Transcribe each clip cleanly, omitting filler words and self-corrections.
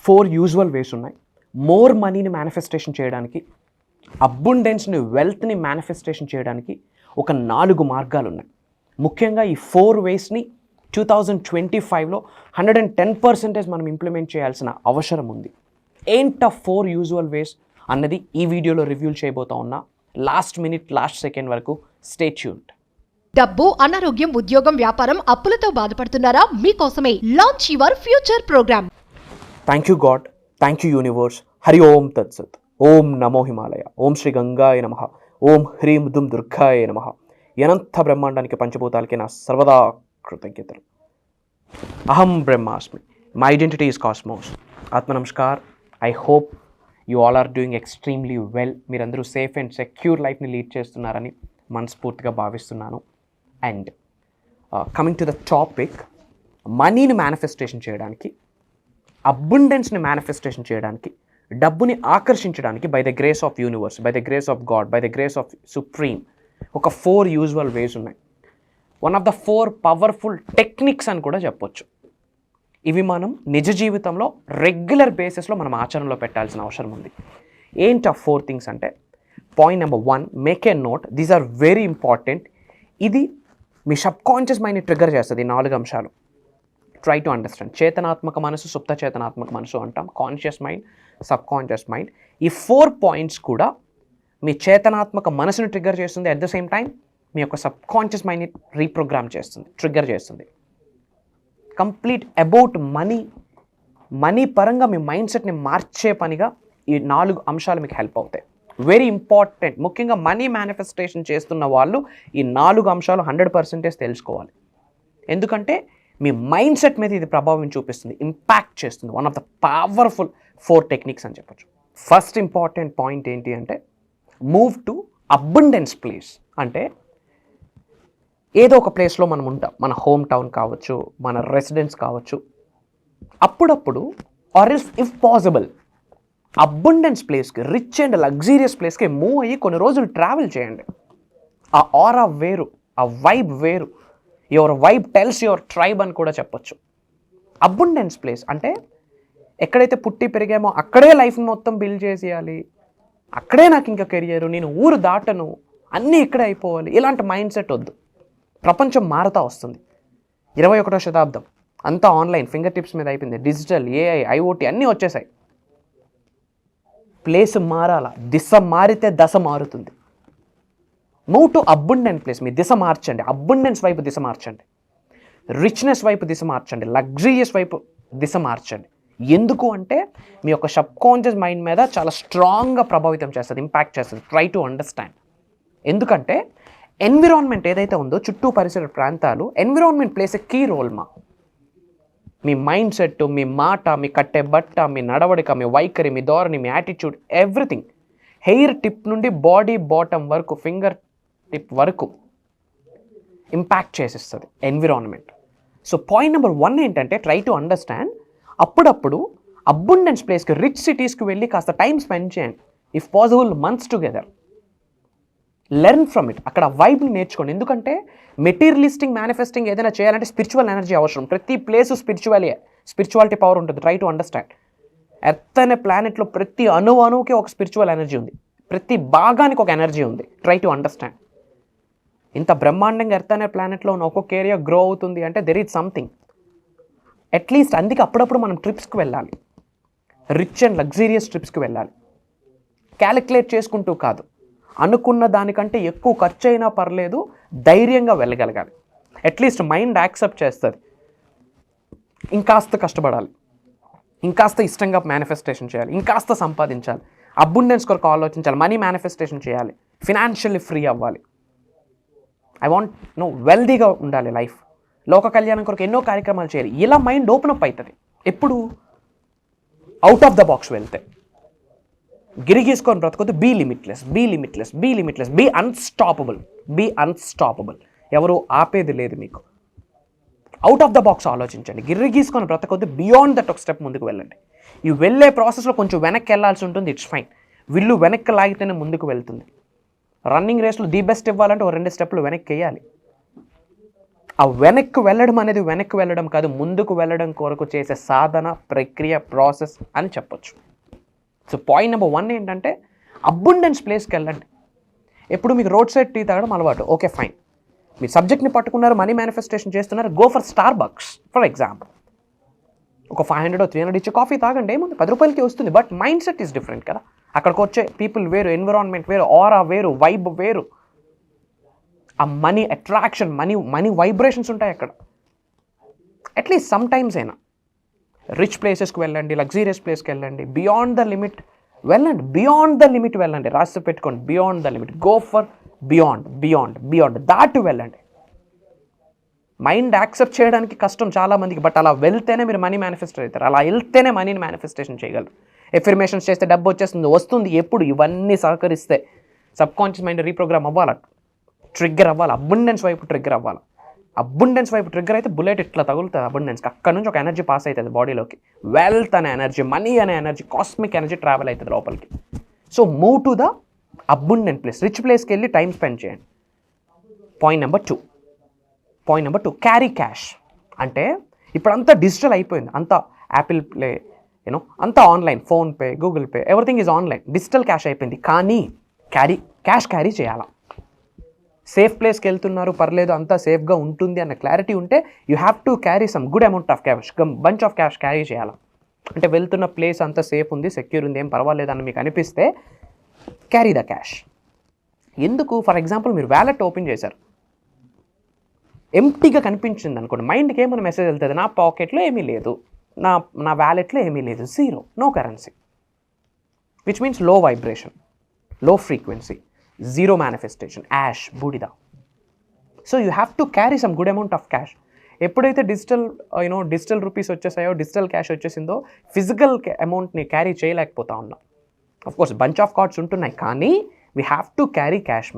4 usual ways ఉన్నాయి. More మనీని manifestation చేయడానికి, అబ్బుండెన్స్ని, వెల్త్ని మేనిఫెస్టేషన్ చేయడానికి ఒక 4 మార్గాలు ఉన్నాయి. ముఖ్యంగా ఈ 4 వేస్ని 2025లో 110% మనం ఇంప్లిమెంట్ చేయాల్సిన అవసరం ఉంది. ఏంట 4 యూజువల్ వేస్ అన్నది ఈ వీడియోలో రివ్యూ చేయబోతా ఉన్నా. లాస్ట్ మినిట్, లాస్ట్ సెకండ్ వరకు స్టే ట్యూన్డ్. డబ్బు, అనారోగ్యం, ఉద్యోగం, వ్యాపారం, అప్పులతో బాధపడుతున్నారా? మీకోసమే launch your future program. Thank you God, thank you universe. Hari ఓం తత్సత్. ఓం నమో హిమాలయ. ఓం శ్రీ గంగాయ నమః. ఓం హ్రీం దుం దుర్గాయ నమః. అనంత బ్రహ్మాండానికి, పంచభూతాలకి నా సర్వదా కృతజ్ఞతలు. అహం బ్రహ్మాస్మి. My identity is cosmos. ఆత్మ నమస్కార్. I hope you all are doing extremely well. మీరందరూ సేఫ్ అండ్ సెక్యూర్ లైఫ్ని లీడ్ చేస్తున్నారని మనస్ఫూర్తిగా భావిస్తున్నాను. And coming to the topic, మనీని మేనిఫెస్టేషన్ చేయడానికి, అబ్బుండెన్స్ని మేనిఫెస్టేషన్ చేయడానికి, డబ్బుని ఆకర్షించడానికి by the grace of universe, by the grace of God, by the grace of supreme ఒక 4 యూజువల్ వేస్ ఉన్నాయి. One of the 4 powerful techniques అని కూడా చెప్పొచ్చు. ఇవి మనం నిజ జీవితంలో రెగ్యులర్ బేసిస్లో మనం ఆచరణలో పెట్టాల్సిన అవసరం ఉంది. ఏంటి ఆ 4 థింగ్స్ అంటే, point number 1, make a note. These are very important. ఇది మీ సబ్కాన్షియస్ మైండ్ని ట్రిగ్గర్ చేస్తుంది. 4 అంశాలు ట్రై టు అండర్స్టాండ్. చేతనాత్మక మనసు, సుప్త చేతనాత్మక మనసు అంటాం. Conscious mind, sub conscious mind. ఈ 4 పాయింట్స్ కూడా మీ చేతనాత్మక మనసుని ట్రిగ్గర్ చేస్తుంది. అట్ ద సేమ్ టైం మీ యొక్క సబ్ కాన్షియస్ మైండ్ని రీప్రోగ్రామ్ చేస్తుంది, ట్రిగ్గర్ చేస్తుంది. కంప్లీట్ అబౌట్ మనీ పరంగా మీ మైండ్ సెట్ని మార్చే పనిగా ఈ 4 అంశాలు మీకు హెల్ప్ అవుతాయి. Very important. ముఖ్యంగా మనీ మేనిఫెస్టేషన్ చేస్తున్న వాళ్ళు ఈ 4 అంశాలు 100% తెలుసుకోవాలి. ఎందుకంటే మీ మైండ్ సెట్ మీద ఇది ప్రభావం చూపిస్తుంది, ఇంపాక్ట్ చేస్తుంది. One of the powerful 4 techniques అని చెప్పొచ్చు. ఫస్ట్ ఇంపార్టెంట్ పాయింట్ ఏంటి అంటే, మూవ్ టు అబండెన్స్ ప్లేస్. అంటే ఏదో ఒక ప్లేస్లో మనం ఉంటాం. మన హోమ్ టౌన్ కావచ్చు, మన రెసిడెన్స్ కావచ్చు. అప్పుడప్పుడు ఆర్ ఇఫ్ పాసిబుల్ అబండెన్స్ ప్లేస్కి, రిచ్ అండ్ లగ్జీరియస్ ప్లేస్కి మూవ్ అయ్యి కొన్ని రోజులు ట్రావెల్ చేయండి. ఆ ఆరా వేరు, ఆ వైబ్ వేరు. Your vibe tells your tribe అని కూడా చెప్పొచ్చు. అబండెన్స్ ప్లేస్ అంటే ఎక్కడైతే పుట్టి పెరిగామో అక్కడే లైఫ్ మొత్తం బిల్డ్ చేసేయాలి, అక్కడే నాకు ఇంకా కెరియర్, నేను ఊరు దాటను, అన్నీ ఇక్కడే అయిపోవాలి, ఇలాంటి మైండ్ సెట్ వద్దు. ప్రపంచం మారుతూ వస్తుంది. 21వ శతాబ్దం అంతా ఆన్లైన్, ఫింగర్ టిప్స్ మీద అయిపోయింది. డిజిటల్, ఏఐ, ఐఓటీ అన్నీ వచ్చేసాయి. ప్లేస్ మారాల. దిశ మారితే దశ మారుతుంది. Move to abundant place. మీ దిశ మార్చండి. అబండెన్స్ వైపు దిశ మార్చండి. రిచ్నెస్ వైపు దిశ మార్చండి. లగ్జరీయస్ వైపు దిశ మార్చండి. ఎందుకు అంటే మీ యొక్క సబ్కాన్షియస్ మైండ్ మీద చాలా స్ట్రాంగ్గా ప్రభావితం చేస్తుంది, ఇంపాక్ట్ చేస్తుంది. Try to understand. ఎందుకంటే ఎన్విరాన్మెంట్ ఏదైతే ఉందో, చుట్టూ పరిసర ప్రాంతాలు, environment plays a key role. మీ మైండ్ సెట్, మీ మాట, మీ కట్టే బట్ట, మీ నడవడిక, మీ వైఖరి, మీ ధోరణి, మీ యాటిట్యూడ్, ఎవ్రీథింగ్. హెయిర్ టిప్ నుండి బాడీ బాటమ్ వరకు, ఫింగర్ టిప్ వరకు ఇంపాక్ట్ చేసిస్తుంది ఎన్విరాన్మెంట్. సో పాయింట్ నెంబర్ 1 ఏంటంటే, ట్రై టు అండర్స్టాండ్. అప్పుడప్పుడు అబండెన్స్ ప్లేస్కి, రిచ్ సిటీస్కి వెళ్ళి కాస్త టైం స్పెండ్ చేయండి. If possible months together. Learn from it. అక్కడ వైబ్ని నేర్చుకోండి. ఎందుకంటే మెటీరియలిస్టింగ్ మేనిఫెస్టింగ్ ఏదైనా చేయాలంటే స్పిరిచువల్ ఎనర్జీ అవసరం. ప్రతి ప్లేసు స్పిరిచువాలిటీ పవర్ ఉంటుంది. Try to understand. ఎర్త్ అనే ప్లానెట్లో ప్రతి అణువుకి ఒక స్పిరిచువల్ ఎనర్జీ ఉంది. ప్రతి భాగానికి ఒక ఎనర్జీ ఉంది. Try to understand. ఇంత బ్రహ్మాండంగా ఎర్త్ అనే ప్లానెట్లో ఉన్న ఒక్కొక్క ఏరియా గ్రో అవుతుంది అంటే దెర్ ఈజ్ సంథింగ్. అట్లీస్ట్ అందుకే అప్పుడప్పుడు మనం ట్రిప్స్కి వెళ్ళాలి. రిచ్ అండ్ లగ్జీరియస్ ట్రిప్స్కి వెళ్ళాలి. క్యాలిక్యులేట్ చేసుకుంటూ కాదు, అనుకున్న దానికంటే ఎక్కువ ఖర్చు అయినా పర్లేదు, ధైర్యంగా వెళ్ళగలగాలి. అట్లీస్ట్ మైండ్ యాక్సెప్ట్ చేస్తుంది. ఇంకాస్త కష్టపడాలి, ఇంకాస్త ఇష్టంగా మేనిఫెస్టేషన్ చేయాలి, ఇంకాస్త సంపాదించాలి, అబండెన్స్ కొరకు ఆలోచించాలి, మనీ మేనిఫెస్టేషన్ చేయాలి, ఫినాన్షియల్లీ ఫ్రీ అవ్వాలి. ఐ వాంట్ వెల్దీగా ఉండాలి లైఫ్, లోక కళ్యాణం కొరకు ఎన్నో కార్యక్రమాలు చేయాలి. ఇలా మైండ్ ఓపెన్ అప్ అవుతుంది. ఎప్పుడు అవుట్ ఆఫ్ ద బాక్స్ వెళ్తే. గిరిగీసుకొని బ్రతకొద్దు. Be limitless, be unstoppable. ఎవరు ఆపేది లేదు మీకు. అవుట్ ఆఫ్ ద బాక్స్ ఆలోచించండి. గిరిగీసుకొని బ్రతకొద్దు. బియాండ్ దట్ ఒక స్టెప్ ముందుకు వెళ్ళండి. ఈ వెళ్ళే ప్రాసెస్లో కొంచెం వెనక్కి వెళ్ళాల్సి ఉంటుంది. It's fine. విల్లు వెనక్కి లాగితేనే ముందుకు వెళ్తుంది. రన్నింగ్ రేస్లో ది బెస్ట్ ఇవ్వాలంటే ఒక 2 స్టెప్పులు వెనక్కి వేయాలి. ఆ వెనక్కి వెళ్ళడం కాదు, ముందుకు వెళ్ళడం కొరకు చేసే సాధన, ప్రక్రియ, ప్రాసెస్ అని చెప్పొచ్చు. సో పాయింట్ నెంబర్ 1 ఏంటంటే అబుండెన్స్ ప్లేస్కి వెళ్ళండి. ఎప్పుడు మీకు రోడ్ సైడ్ టీ తాగడం అలవాటు, ఓకే ఫైన్. మీ సబ్జెక్ట్ని పట్టుకున్నారు, మనీ మేనిఫెస్టేషన్ చేస్తున్నారు, go for Starbucks for example. ఒక 500 or 300 ఇచ్చి కాఫీ తాగండి, ఏముంది, 10 రూపాయలకి వస్తుంది. But mind set is different కదా. అక్కడికి వచ్చే పీపుల్ వేరు, ఎన్విరాన్మెంట్ వేరు, ఆరా వేరు, వైబ్ వేరు. ఆ మనీ అట్రాక్షన్, మనీ వైబ్రేషన్స్ ఉంటాయి అక్కడ. అట్లీస్ట్ సమ్ టైమ్స్ అయినా రిచ్ ప్లేసెస్కి వెళ్ళండి, లగ్జీరియస్ ప్లేస్కి వెళ్ళండి, బియాండ్ ద లిమిట్ వెళ్ళండి. రాసి పెట్టుకోండి, beyond the limit, go for beyond దాటి వెళ్ళండి. మైండ్ యాక్సెప్ట్ చేయడానికి కష్టం చాలామందికి, బట్ అలా వెళ్తేనే మీరు మనీ మేనిఫెస్ట్ అవుతారు. అలా వెళ్తేనే మనీని మేనిఫెస్టేషన్ చేయగలరు. ఎఫర్మేషన్స్ చేస్తే డబ్బు వస్తుంది. ఎప్పుడు ఇవన్నీ సహకరిస్తే సబ్ కాన్షియస్ మైండ్ రీప్రోగ్రామ్ అవ్వాలి, ట్రిగ్గర్ అవ్వాలి, అబుండెన్స్ వైపు ట్రిగ్గర్ అవ్వాలి. అబుండెన్స్ వైపు ట్రిగ్గర్ అయితే బుల్లెట్ ఇట్లా తగులుతుంది అబుండెన్స్కి. అక్కడ నుంచి ఒక ఎనర్జీ పాస్ అవుతుంది బాడీలోకి. వెల్త్ అనే ఎనర్జీ, మనీ అనే ఎనర్జీ, కాస్మిక్ ఎనర్జీ ట్రావెల్ అవుతుంది లోపలికి. So move to the abundant place, rich ప్లేస్కి వెళ్ళి టైం స్పెండ్ చేయండి. Point number 2 carry cash. అంటే ఇప్పుడంతా డిజిటల్ అయిపోయింది, అంతా యాపిల్ ప్లే, అంతా online, PhonePe, Google Pay, everything is online, digital cash అయిపోయింది. కానీ క్యారీ చేయాలా. సేఫ్ ప్లేస్కి వెళ్తున్నారు, పర్లేదు, అంతా సేఫ్గా ఉంటుంది అన్న క్లారిటీ ఉంటే you have to carry some good amount of cash, bunch of cash carry చేయాలి. అంటే వెళ్తున్న ప్లేస్ అంతా సేఫ్ ఉంది, సెక్యూర్ ఉంది, ఏం పర్వాలేదు అని మీకు అనిపిస్తే క్యారీ ద క్యాష్. ఎందుకు? ఫర్ ఎగ్జాంపుల్ మీరు వ్యాలెట్ ఓపెన్ చేశారు, ఎంప్టీగా కనిపించింది అనుకోండి, మైండ్కి ఏమైనా మెసేజ్ వెళ్తుంది, నా పాకెట్లో ఏమీ లేదు, నా వ్యాలెట్లో ఏమీ లేదు, zero, no currency, which means low vibration, low frequency, zero manifestation, ash, బూడిద. So you have to carry some good amount of cash. ఎప్పుడైతే డిజిటల్ రూపీస్ వచ్చేసాయో, డిజిటల్ క్యాష్ వచ్చేసిందో, ఫిజికల్ అమౌంట్ని క్యారీ చేయలేకపోతా ఉన్నాం. అఫ్కోర్స్ బంచ్ ఆఫ్ కార్డ్స్ ఉంటున్నాయి, కానీ we have to carry cash.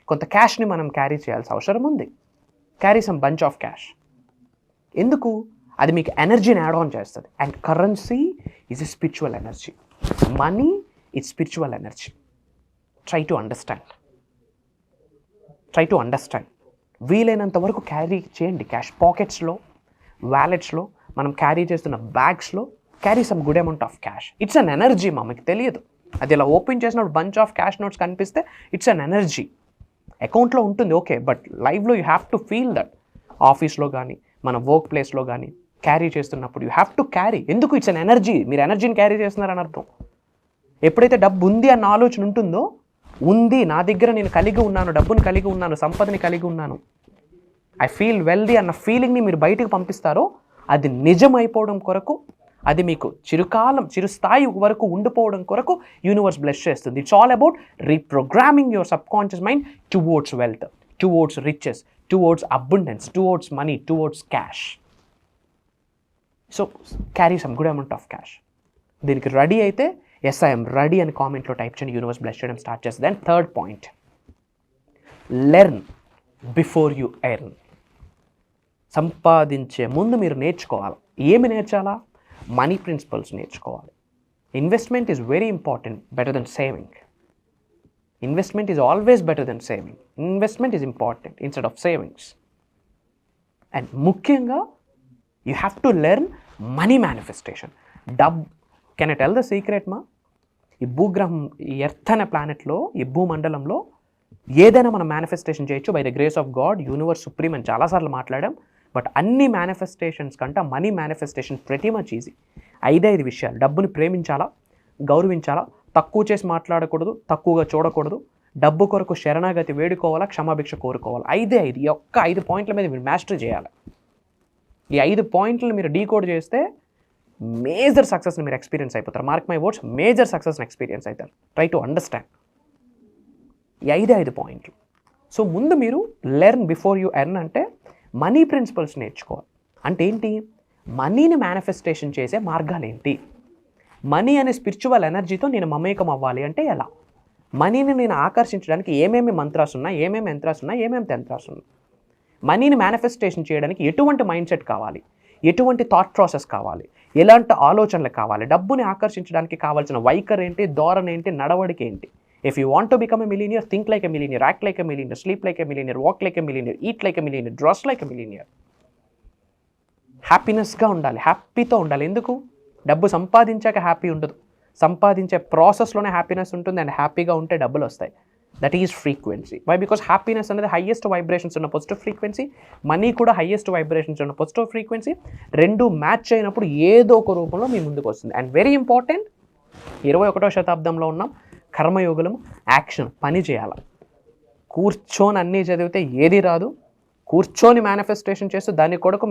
కొంత క్యాష్ని మనం క్యారీ చేయాల్సిన అవసరం ఉంది. Carry some bunch of cash. ఎందుకు? అది మీకు ఎనర్జీని యాడ్ ఆన్ చేస్తుంది. And currency is a spiritual energy, money is spiritual energy. Try to understand. వీలైనంత వరకు క్యారీ చేయండి క్యాష్. పాకెట్స్లో, వ్యాలెట్స్లో, మనం క్యారీ చేస్తున్న బ్యాగ్స్లో carry some good amount of cash. It's an energy, మీకు తెలియదు. అది ఇలా ఓపెన్ చేసినప్పుడు బంచ్ ఆఫ్ క్యాష్ నోట్స్ కనిపిస్తే ఇట్స్ అన్ ఎనర్జీ. అకౌంట్లో ఉంటుంది, ఓకే, బట్ లైవ్లో you have to feel that. ఆఫీస్లో కానీ, మన వర్క్ ప్లేస్లో కానీ క్యారీ చేస్తున్నప్పుడు యూ హ్యావ్ టు క్యారీ. ఎందుకు? It's an energy. మీరు ఎనర్జీని క్యారీ చేస్తున్నారని అర్థం. ఎప్పుడైతే డబ్బు ఉంది అన్న ఆలోచన ఉంటుందో, ఉంది, నా దగ్గర నేను కలిగి ఉన్నాను, డబ్బుని కలిగి ఉన్నాను, సంపదని కలిగి ఉన్నాను, ఐ ఫీల్ వెల్దీ అన్న ఫీలింగ్ని మీరు బయటకు పంపిస్తారో, అది నిజం అయిపోవడం కొరకు, అది మీకు చిరుస్థాయి వరకు ఉండిపోవడం కొరకు యూనివర్స్ బ్లెస్ చేస్తుంది. It's all about reprogramming your subconscious mind towards wealth, towards riches, towards abundance, towards money, towards cash. So carry some good amount of cash. దీనికి రెడీ అయితే ఎస్ ఐఎమ్ రెడీ అని కామెంట్లో type చేయండి, universe bless చేయడం start చేస్తుంది. And third point, learn before you earn. సంపాదించే ముందు మీరు నేర్చుకోవాలి. ఏమి నేర్చాలా? మనీ ప్రిన్సిపల్స్ నేర్చుకోవాలి. Investment is very important, better than saving. Investment is always better than saving. Investment is important instead of savings. And ముఖ్యంగా you have to learn money manifestation. Can I tell the secret మా? ఈ భూగ్రహం, ఈ earth అనే ప్లానెట్లో, ఈ భూమండలంలో ఏదైనా మనం manifestation చేయొచ్చు by the grace of God, universe, supreme అని చాలాసార్లు మాట్లాడాం. బట్ అన్ని మేనిఫెస్టేషన్స్ కంటే మనీ మేనిఫెస్టేషన్ ప్రతి మచ్ ఈజీ. 5 విషయాలు. డబ్బుని ప్రేమించాలా, గౌరవించాలా, తక్కువ చేసి మాట్లాడకూడదు, తక్కువగా చూడకూడదు, డబ్బు కొరకు శరణాగతి వేడుకోవాలా, క్షమాభిక్ష కోరుకోవాలి. 5 ఈ ఒక్క 5 పాయింట్ల మీద మీరు మాస్టర్ చేయాలి. ఈ 5 పాయింట్లను మీరు డీకోడ్ చేస్తే మేజర్ సక్సెస్ని మీరు ఎక్స్పీరియన్స్ అయిపోతారు. మార్క్ మై వర్డ్స్, మేజర్ సక్సెస్ని ఎక్స్పీరియన్స్ అవుతారు. ట్రై టు అండర్స్టాండ్ ఈ 5 పాయింట్లు. సో ముందు మీరు లెర్న్ బిఫోర్ యూ ఎర్న్ అంటే మనీ ప్రిన్సిపల్స్ నేర్చుకోవాలి. అంటే ఏంటి? మనీని మేనిఫెస్టేషన్ చేసే మార్గాలు ఏంటి? మనీ అనే స్పిరిచువల్ ఎనర్జీతో నేను మమేకం అవ్వాలి అంటే ఎలా? మనీని నేను ఆకర్షించడానికి ఏమేమి మంత్రాస్ ఉన్నాయి, ఏమేమి యంత్రాస్ ఉన్నాయి, ఏమేమి తంత్రాస్ ఉన్నాయి? మనీని మేనిఫెస్టేషన్ చేయడానికి ఎటువంటి మైండ్ సెట్ కావాలి, ఎటువంటి థాట్ ప్రాసెస్ కావాలి, ఎలాంటి ఆలోచనలు కావాలి, డబ్బుని ఆకర్షించడానికి కావాల్సిన వైఖరి ఏంటి, ధోరణి ఏంటి, నడవడిక ఏంటి, If you want to become a millionaire, think like a millionaire, act like a millionaire, sleep like a millionaire, walk like a millionaire, eat like a millionaire, dress like a millionaire. హ్యాపీనెస్గా ఉండాలి, హ్యాపీతో ఉండాలి. ఎందుకు? డబ్బు సంపాదించాక happy ఉండదు, సంపాదించే ప్రాసెస్లోనే happiness ఉంటుంది. And హ్యాపీగా ఉంటే డబ్బులు వస్తాయి. That is frequency. Why? Because happiness అనేది హైయెస్ట్ వైబ్రేషన్స్ ఉన్న పాజిటివ్ ఫ్రీక్వెన్సీ, మనీ కూడా హైయెస్ట్ వైబ్రేషన్స్ ఉన్న పాజిటివ్ ఫ్రీక్వెన్సీ. రెండు మ్యాచ్ అయినప్పుడు ఏదో ఒక రూపంలో మీ ముందుకు వస్తుంది. అండ్ వెరీ ఇంపార్టెంట్, 21వ శతాబ్దంలో ఉన్నాం. కర్మయోగులము, యాక్షన్, పని చేయాలి. కూర్చొని అన్నీ చదివితే ఏది రాదు. కూర్చొని మేనిఫెస్టేషన్ చేస్తూ దాని కొరకు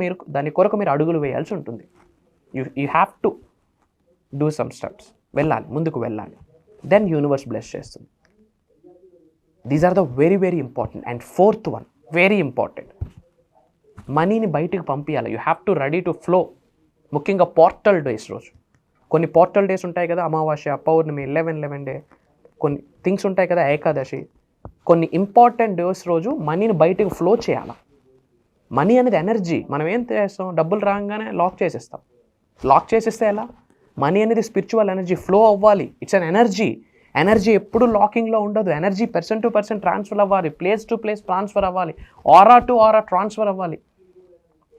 మీరు అడుగులు వేయాల్సి ఉంటుంది. You have to do some steps. వెళ్ళాలి, ముందుకు వెళ్ళాలి. దెన్ యూనివర్స్ బ్లెస్ చేస్తుంది. These are the very very important. And fourth one, very important, మనీని బయటకు పంపించాలి. You have to ready to flow. ముఖ్యంగా పోర్టల్ డేస్ రోజు కొన్ని పోర్టల్ డేస్ ఉంటాయి కదా, అమావాస్య, పౌర్ణమి, 11 డే, కొన్ని థింగ్స్ ఉంటాయి కదా, ఏకాదశి, కొన్ని ఇంపార్టెంట్ డేస్ రోజు మనీని బయటకు ఫ్లో చేయాలి. మనీ అనేది ఎనర్జీ. మనం ఏం చేస్తాం? డబ్బులు రాగానే లాక్ చేసేస్తాం. లాక్ చేసేస్తే ఎలా? మనీ అనేది స్పిరిచువల్ ఎనర్జీ, ఫ్లో అవ్వాలి. It's an energy. ఎనర్జీ ఎప్పుడు లాకింగ్లో ఉండదు. Energy person to person transfer అవ్వాలి, ప్లేస్ టు ప్లేస్ ట్రాన్స్ఫర్ అవ్వాలి, ఆరా టు ఆరా ట్రాన్స్ఫర్ అవ్వాలి.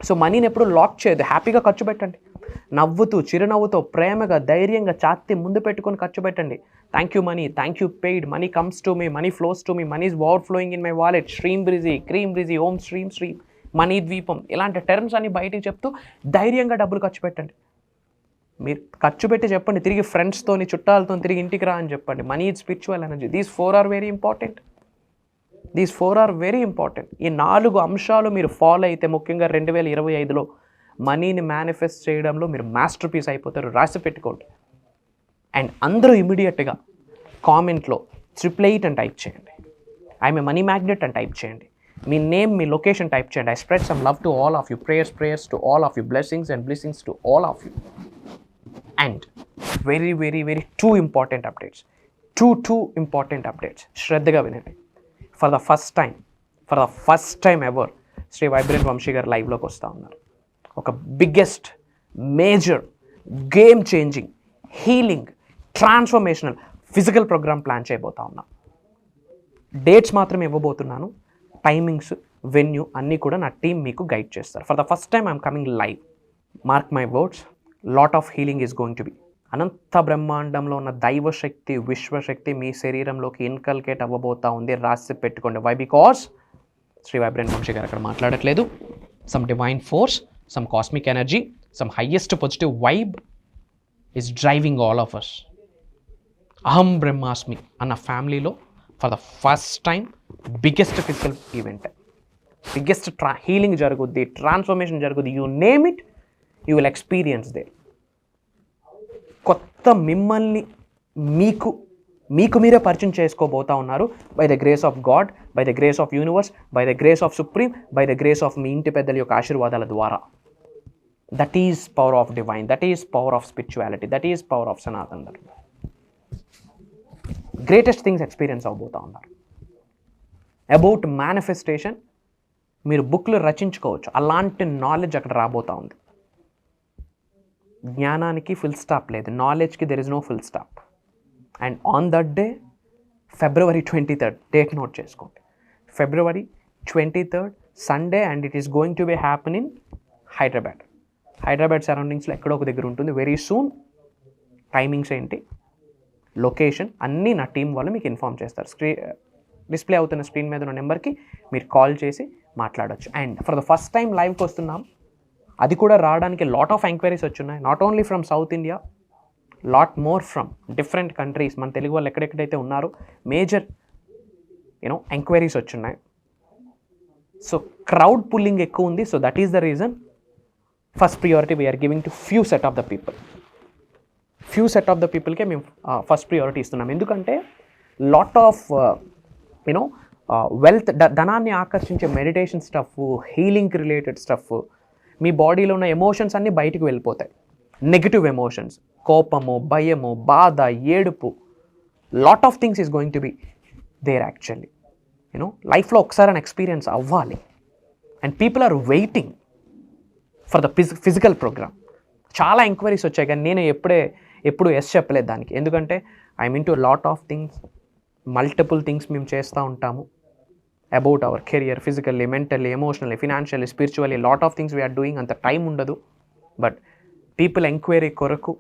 సో మనీని ఎప్పుడు లాక్ చేయదు. హ్యాపీగా ఖర్చు పెట్టండి, నవ్వుతూ, చిరునవ్వుతో, ప్రేమగా, ధైర్యంగా ఛాతీ ముందు పెట్టుకొని ఖర్చు పెట్టండి. Thank you money, thank you paid, money comes to me, money flows to me, money is over flowing in my wallet, శ్రీం బ్రిజీ, క్రీమ్ బ్రిజీ, ఓం శ్రీం శ్రీం, మనీ ద్వీపం, ఇలాంటి టర్మ్స్ అన్ని బయటికి చెప్తూ ధైర్యంగా డబ్బులు ఖర్చు పెట్టండి. మీరు ఖర్చు పెట్టి చెప్పండి, తిరిగి ఫ్రెండ్స్తోని, చుట్టాలతో తిరిగి ఇంటికి రా అని చెప్పండి. Money is spiritual energy. These 4 are very important. These 4 are very important. ఈ 4 అంశాలు మీరు ఫాలో అయితే ముఖ్యంగా 2025లో మనీని మేనిఫెస్ట్ చేయడంలో మీరు మాస్టర్ పీస్ అయిపోతారు. రాసి పెట్టుకోండి. అండ్ అందరూ ఇమీడియట్గా కామెంట్లో 888 అని టైప్ చేయండి. ఐఎమ్ ఏ మనీ మ్యాగ్నెట్ అని టైప్ చేయండి. మీ నేమ్, మీ లొకేషన్ టైప్ చేయండి. I spread some love to all of you, prayers to all of you, blessings and blessings to all of you. And very very very 2 important updates. 2 important updates. శ్రద్ధగా వినండి. For the first time ever Shri vibrant Vamshi garu లైవ్లోకి వస్తూ ఉన్నారు. ఒక biggest, major, game changing, healing, transformational physical programme plan చేయబోతా ఉన్నాం. Dates మాత్రం ఇవ్వబోతున్నాను. టైమింగ్స్, వెన్యూ అన్నీ కూడా నా టీం మీకు గైడ్ చేస్తారు. For the first time I'm coming live. Mark my words, lot of healing is going to be. అనంత బ్రహ్మాండంలో ఉన్న దైవశక్తి, విశ్వశక్తి మీ శరీరంలోకి ఇన్కల్కేట్ అవ్వబోతా ఉంది. రాసి పెట్టుకోండి. Why? Because Shri vibrant Vamshi garu అక్కడ మాట్లాడట్లేదు. Some divine force, some cosmic energy, some highest positive vibe is driving all of us. అహం బ్రహ్మాస్మి అన్న ఫ్యామిలీలో for the first time biggest physical event, biggest healing జరుగుద్ది, ట్రాన్స్ఫర్మేషన్ జరుగుద్ది. You name it, you will experience they. కొత్త మిమ్మల్ని మీకు మీరే పరిచయం చేసుకోబోతా ఉన్నారు. By the grace of God, by the grace of universe, by the grace of supreme, by the grace of మీ ఇంటి పెద్దల యొక్క ఆశీర్వాదాల ద్వారా. That is power of divine, that is power of spirituality, that is power of Sanatan Dharma. Greatest things experience అవబోతా ఉన్నారు. About manifestation మీరు బుక్లు రచించుకోవచ్చు. అలాంటి నాలెడ్జ్ అక్కడ రాబోతా ఉంది. జ్ఞానానికి ఫుల్ స్టాప్ లేదు, నాలెడ్జ్కి there is no full stop. And on that day, February 23rd, date note చేసుకోండి. February 23rd Sunday, and it is going to be happen in Hyderabad సరౌండింగ్స్లో ఎక్కడో ఒక దగ్గర ఉంటుంది. Very soon. టైమింగ్స్ ఏంటి, లొకేషన్ అన్నీ నా టీం వాళ్ళు మీకు ఇన్ఫార్మ్ చేస్తారు. డిస్ప్లే అవుతున్న స్క్రీన్ మీద ఉన్న నెంబర్కి మీరు కాల్ చేసి మాట్లాడవచ్చు. And for the first time లైవ్కి వస్తున్నాం. అది కూడా రావడానికి లాట్ ఆఫ్ ఎంక్వైరీస్ వచ్చున్నాయి. Not only from south India, lot more from different countries. మన తెలుగు వాళ్ళు ఎక్కడెక్కడైతే ఉన్నారో మేజర్ ఎంక్వైరీస్ వచ్చున్నాయి. సో క్రౌడ్ పుల్లింగ్ ఎక్కువ ఉంది. So that is the reason first priority we are giving to few set of the పీపుల్కే మేము ఫస్ట్ ప్రియారిటీ ఇస్తున్నాం. ఎందుకంటే లాట్ ఆఫ్ వెల్త్, ధనాన్ని ఆకర్షించే మెడిటేషన్ స్టఫ్, హీలింగ్కి రిలేటెడ్ స్టఫ్, మీ బాడీలో ఉన్న ఎమోషన్స్ అన్నీ బయటకు వెళ్ళిపోతాయి. నెగిటివ్ ఎమోషన్స్, కోపము, భయము, బాధ, ఏడుపు, lot of things is going to be there actually. లైఫ్లో ఒకసారి అని ఎక్స్పీరియన్స్ అవ్వాలి. And people are waiting for the physical program. చాలా ఎంక్వైరీస్ వచ్చాయి, కానీ నేను ఎప్పుడు ఎస్ చెప్పలేదు దానికి. ఎందుకంటే I'm into lot of things multiple things మేము చేస్తూ ఉంటాము about our career, physically, mentally, emotionally, financially, spiritually, lot of things we're doing. అంత టైం ఉండదు. బట్ పీపుల్ ఎంక్వైరీ కొరకు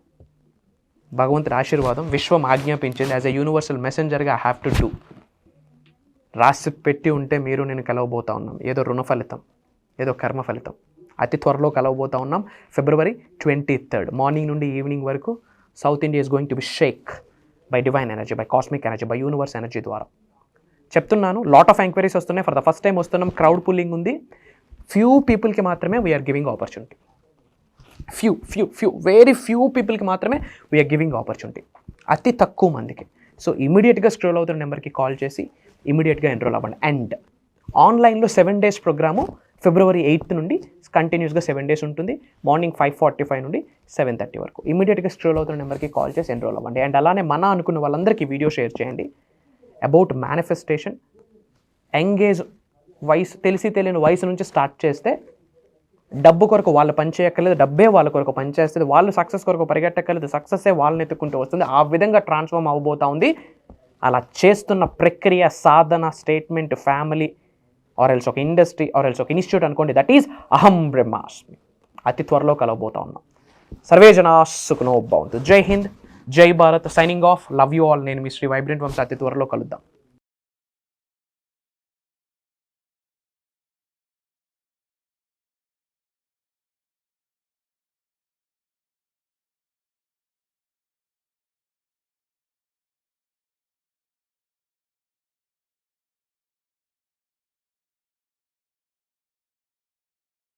భగవంతుడి ఆశీర్వాదం విశ్వం ఆజ్ఞాపించింది. యాజ్ ఎ యూనివర్సల్ మెసెంజర్గా ఐ హ్యావ్ టు డూ. రాసి పెట్టి ఉంటే మీరు నేను కలవబోతా ఉన్నాం. ఏదో రుణ ఫలితం, ఏదో కర్మ ఫలితం. అతి త్వరలో కలవబోతా ఉన్నాం. February 23rd మార్నింగ్ నుండి ఈవినింగ్ వరకు south India is going to be shake by divine energy, by cosmic energy, by universe energy ద్వారా. చెప్తున్నాను, లాట్ ఆఫ్ ఎంక్వైరీస్ వస్తున్నాయి. ఫర్ ద ఫస్ట్ టైం వస్తున్నాం. క్రౌడ్ పుల్లింగ్ ఉంది. ఫ్యూ పీపుల్కి మాత్రమే we're giving opportunity. Few very few పీపుల్కి మాత్రమే we're giving opportunity. అతి తక్కువ మందికి. సో ఇమీడియట్గా స్క్రోల్ అవుతున్న నెంబర్కి కాల్ చేసి ఇమీడియట్గా ఎన్రోల్ అవ్వండి. అండ్ ఆన్లైన్లో 7 days ప్రోగ్రాము February 8th నుండి కంటిన్యూస్గా 7 days ఉంటుంది. మార్నింగ్ 5:45 నుండి 7:30 వరకు. ఇమీడియట్గా స్క్రోల్ అవుతున్న నెంబర్కి కాల్ చేసి ఎన్రోల్ అవ్వండి. అండ్ అలానే మన అనుకున్న వాళ్ళందరికీ వీడియో షేర్ చేయండి అబౌట్ మేనిఫెస్టేషన్. ఎంగేజ్ వయసు, తెలియని వయసు నుంచి స్టార్ట్ చేస్తే డబ్బు కొరకు వాళ్ళు పనిచేయక్కర్లేదు, డబ్బే వాళ్ళ కొరకు పనిచేస్తుంది. వాళ్ళు సక్సెస్ కొరకు పరిగెట్టక్కర్లేదు, సక్సెస్సే వాళ్ళని ఎత్తుకుంటూ వస్తుంది. ఆ విధంగా ట్రాన్స్ఫార్మ్ అవ్వబోతా ఉంది. అలా చేస్తున్న ప్రక్రియ, సాధన, స్టేట్మెంట్, ఫ్యామిలీ ఆర్ఎల్స్ ఒక ఇండస్ట్రీ ఆర్ఎల్స్ ఒక ఇన్స్టిట్యూట్ అనుకోండి. దట్ ఈజ్ అహం బ్రహ్మాస్మి. అతి త్వరలో కలవబోతా ఉన్నాం. సర్వే జనా సుఖనో భవంతు. జై హింద్, జై Bharat. Signing off. Love you all. నేను మీ శ్రీ వైబ్రెంట్ వంశీ. అతి త్వరలో కలుద్దాం.